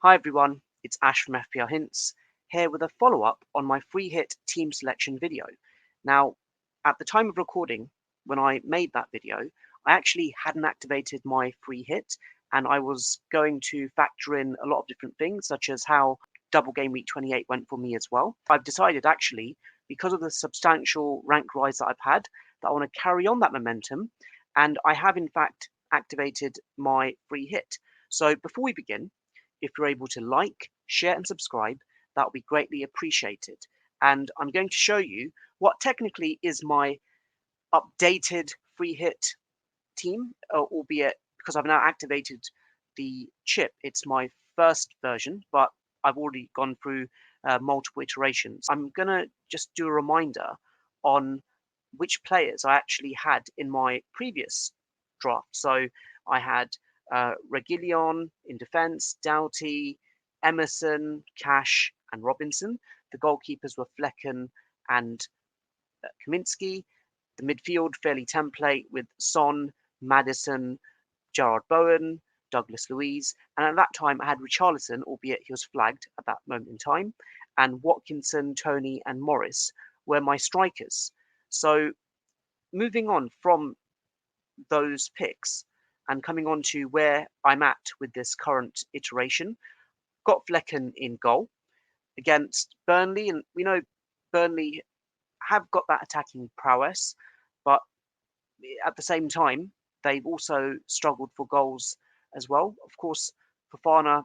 Hi everyone, it's Ash from FPL Hints, here with a follow-up on my free hit team selection video. Now, at the time of recording, when I made that video, I actually hadn't activated my free hit, and I was going to factor in a lot of different things, such as how double game week 28 went for me as well. I've decided actually, because of the substantial rank rise that I've had, that I want to carry on that momentum, and I have in fact activated my free hit. So before we begin, if you're able to like, share, and subscribe, that would be greatly appreciated. And I'm going to show you what technically is my updated free hit team, albeit because I've now activated the chip, it's my first version, but I've already gone through multiple iterations. I'm going to just do a reminder on which players I actually had in my previous draft. So I had Reguilon in defence, Doughty, Emerson, Cash, and Robinson. The goalkeepers were Flecken and Kaminsky. The midfield fairly template with Son, Maddison, Gerard Bowen, Douglas Luiz, and at that time I had Richarlison, albeit he was flagged at that moment in time, and Watkinson, Tony, and Morris were my strikers. So moving on from those picks and coming on to where I'm at with this current iteration, got Flecken in goal against Burnley, and we know Burnley have got that attacking prowess, but at the same time, they've also struggled for goals as well. Of course, Fofana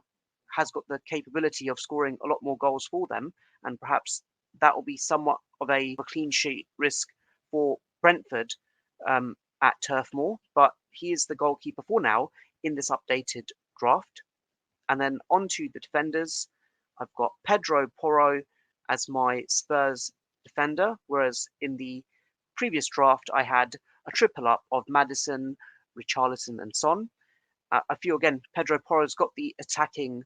has got the capability of scoring a lot more goals for them, and perhaps that will be somewhat of a clean sheet risk for Brentford at Turf Moor, but he is the goalkeeper for now in this updated draft. And then onto the defenders, I've got Pedro Porro as my Spurs defender, whereas in the previous draft I had a triple up of Maddison, Richarlison, and Son. I feel again Pedro Porro's got the attacking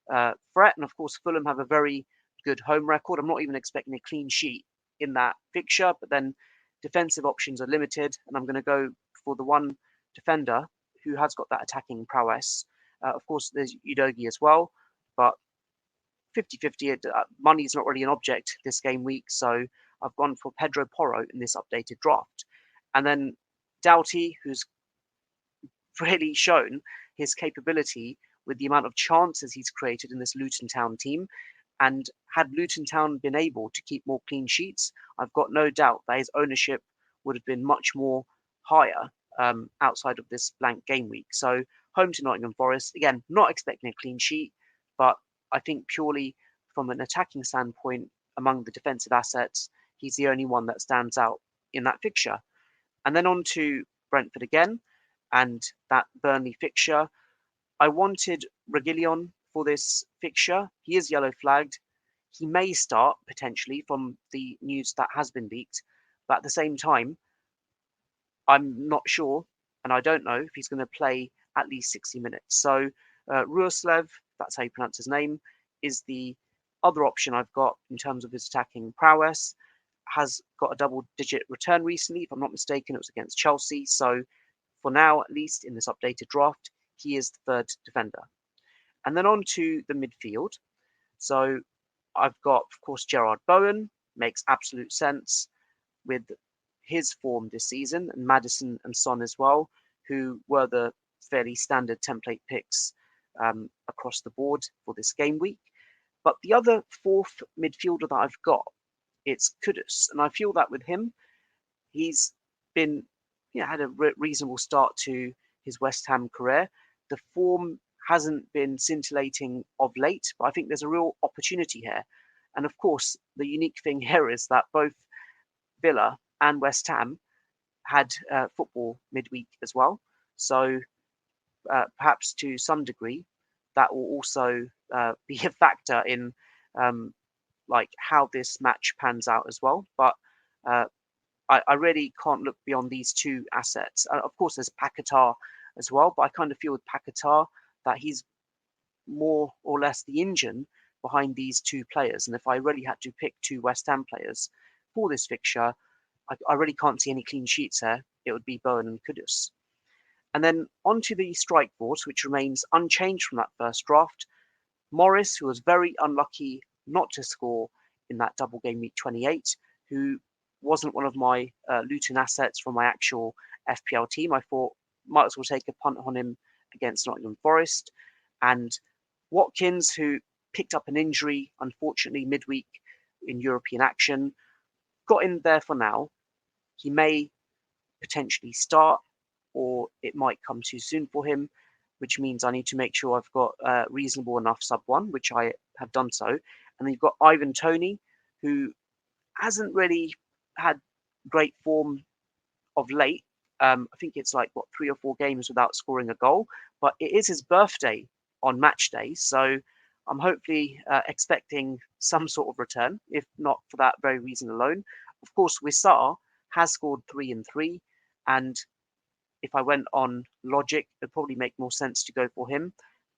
threat, and of course Fulham have a very good home record. I'm not even expecting a clean sheet in that fixture, but then defensive options are limited, and I'm going to go for the one defender who has got that attacking prowess. Of course, there's Udogie as well, but 50-50, money is not really an object this game week, so I've gone for Pedro Porro in this updated draft. And then Doughty, who's really shown his capability with the amount of chances he's created in this Luton Town team. And had Luton Town been able to keep more clean sheets, I've got no doubt that his ownership would have been much more higher outside of this blank game week. So home to Nottingham Forest, again, not expecting a clean sheet, but I think purely from an attacking standpoint, among the defensive assets, he's the only one that stands out in that fixture. And then on to Brentford again, and that Burnley fixture. I wanted Reguilon for this fixture. He is yellow flagged. He may start potentially from the news that has been leaked, but at the same time, I'm not sure, and I don't know if he's going to play at least 60 minutes. So Ruoslev, that's how you pronounce his name, is the other option I've got in terms of his attacking prowess. Has got a double-digit return recently, if I'm not mistaken. It was against Chelsea. So for now, at least in this updated draft, he is the third defender. And then on to the midfield. So I've got, of course, Gerard Bowen. Makes absolute sense with his form this season, and Maddison and Son as well, who were the fairly standard template picks across the board for this game week. But the other fourth midfielder that I've got, it's Kudus, and I feel that with him, he's been had a reasonable start to his West Ham career. The form hasn't been scintillating of late, but I think there's a real opportunity here. And of course, the unique thing here is that both Villa and West Ham had football midweek as well. So perhaps to some degree, that will also be a factor in like how this match pans out as well. But I really can't look beyond these two assets. Of course, there's Paquetá as well, but I kind of feel with Paquetá that he's more or less the engine behind these two players. And if I really had to pick two West Ham players for this fixture, I really can't see any clean sheets here. It would be Bowen and Kudus. And then onto the strike force, which remains unchanged from that first draft. Morris, who was very unlucky not to score in that double game week 28, who wasn't one of my Luton assets from my actual FPL team. I thought might as well take a punt on him against Nottingham Forest. And Watkins, who picked up an injury, unfortunately, midweek in European action, got in there for now. He may potentially start, or it might come too soon for him, which means I need to make sure I've got reasonable enough sub one, which I have done so. And then you've got Ivan Toney, who hasn't really had great form of late. I think it's like, 3 or 4 games without scoring a goal, but it is his birthday on match day. So I'm hopefully expecting some sort of return, if not for that very reason alone. Of course, Wissar has scored 3 and 3, and if I went on logic, it'd probably make more sense to go for him.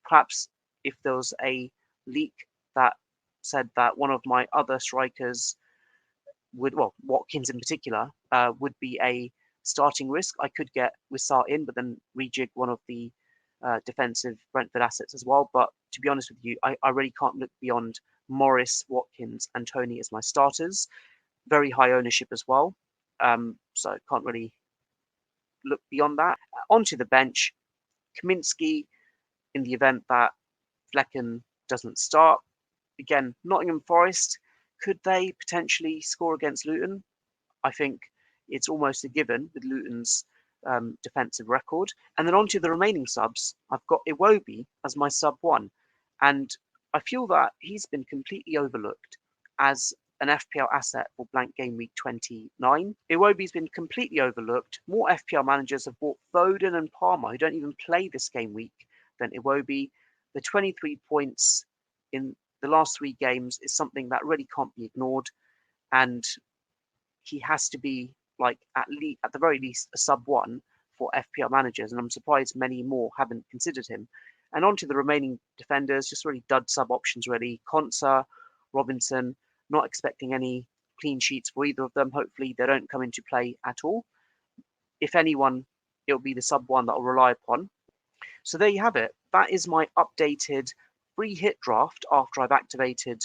Perhaps if there was a leak that said that one of my other strikers would, well, Watkins in particular, would be a starting risk, I could get Wissar in, but then rejig one of the defensive Brentford assets as well. But to be honest with you, I really can't look beyond Morris, Watkins, and Toney as my starters. Very high ownership as well. So can't really look beyond that. Onto the bench, Kaminsky in the event that Flecken doesn't start. Again, Nottingham Forest, could they potentially score against Luton? I think it's almost a given with Luton's defensive record. And then onto the remaining subs, I've got Iwobi as my sub one. And I feel that he's been completely overlooked as an FPL asset for blank game week 29. Iwobi's been completely overlooked. More FPL managers have bought Foden and Palmer, who don't even play this game week, than Iwobi. The 23 points in the last 3 games is something that really can't be ignored. And he has to be like at the very least a sub one for FPL managers, and I'm surprised many more haven't considered him. And on to the remaining defenders, just really dud sub options really. Konsa, Robinson, not expecting any clean sheets for either of them. Hopefully they don't come into play at all. If anyone, it'll be the sub one that I'll rely upon. So there you have it. That is my updated free hit draft after I've activated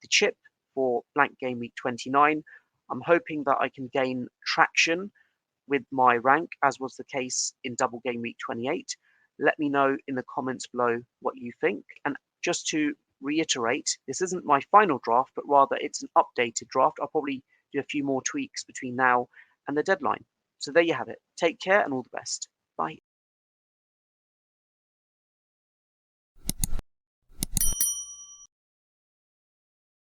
the chip for blank game week 29. I'm hoping that I can gain traction with my rank, as was the case in double game week 28. Let me know in the comments below what you think. And just to reiterate, this isn't my final draft, but rather it's an updated draft. I'll probably do a few more tweaks between now and the deadline. So there you have it. Take care and all the best. Bye.